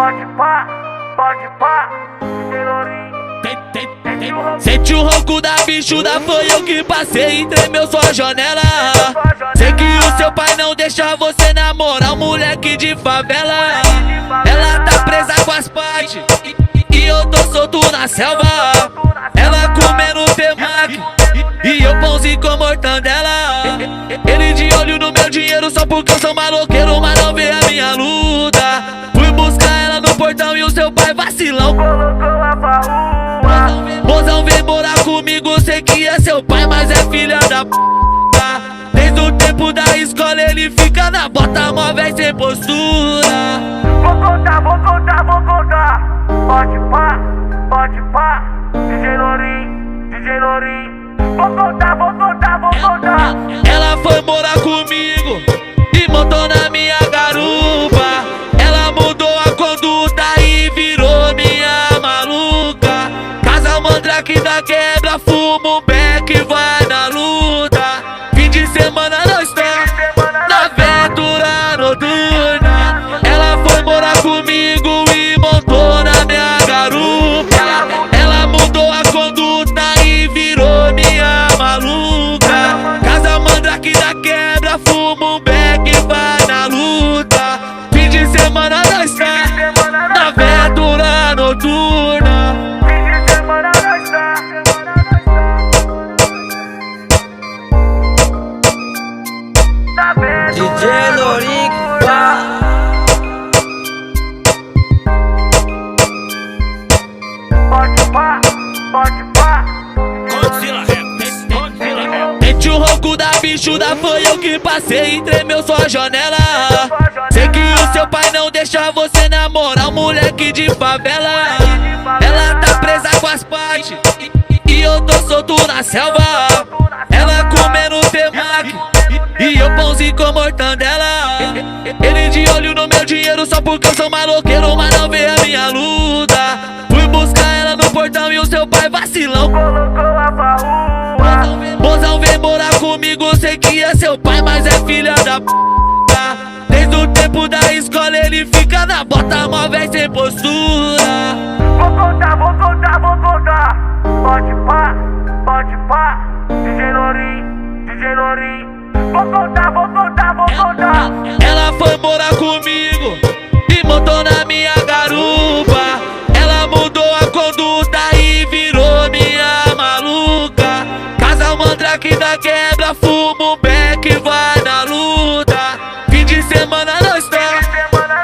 pode pá, Sente o ronco da bichuda, foi eu que passei e tremeu sua janela. Sei que o seu pai não deixa você namorar um moleque de favela. Ela tá presa com as partes e eu tô solto na selva. Ela comendo temaki e eu pãozinho com mortandela. Ele de olho no meu dinheiro só porque eu sou maloqueiro, mas não vê a minha luta. Fui buscar ela no portão e o seu pai vacilão colocou a farrua. Mozão vem morar comigo, sei que é seu pai, mas é filha da p***. Desde o tempo da escola ele fica na bota, mó véi sem postura. Vou contar, pode pá, DJ Lourinho. Vou contar. Ela foi morar comigo e montou na minha garupa. Ela mudou a conduta e virou minha maluca. Casa mandrake da quebra, fuma um beck e vai na luta. Fim de semana nós tá na aventura noturna. Ela foi morar comigo e montou na minha garupa. Ela mudou a conduta e virou minha maluca. Casa mandrake da quebra, fuma um beck e vai na luta. Fim de semana nós tá na aventura noturna. Fim de semana nós tá. Na aventura DJ Lourinho, pode pá. Sente o ronco da bichuda, foi eu que passei e tremeu sua janela. Sei que o seu pai não deixa você namorar um moleque de favela. Ela tá presa com as partes e eu tô solto na selva. Ela comendo temaki e eu pãozinho com mortandela. Ele de olho no meu dinheiro só porque eu sou maloqueiro, mas não vê a minha luta. Fui buscar ela no portão e o seu pai vacilão Colocou a farrua. Mozão vem morar comigo, sei que é seu pai, mas é filha da p***. Desde o tempo da escola ele fica na bota, mó véi sem postura. Vou contar. Pode pá, DJ Lourinho. Vou contar. Ela foi morar comigo e montou na minha garupa. Ela mudou a conduta e virou minha maluca. Casa mandrake da quebra, fuma um beck e vai na luta. Fim de semana nós tá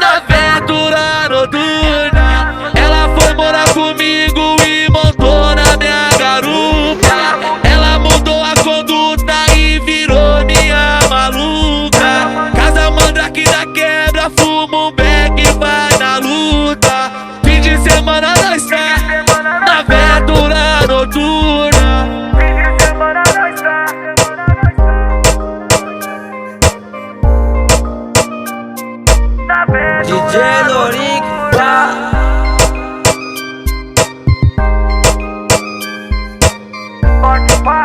na aventura noturna. Ela foi morar comigo e montou na minha garupa. Ela mudou a conduta e virou minha maluca. Casa mandrake da quebra, fuma um beck e vai na luta. Fim de semana nós tá na aventura noturna. Fim de semana nós tá. Na aventura DJ Lourinho, pode pá.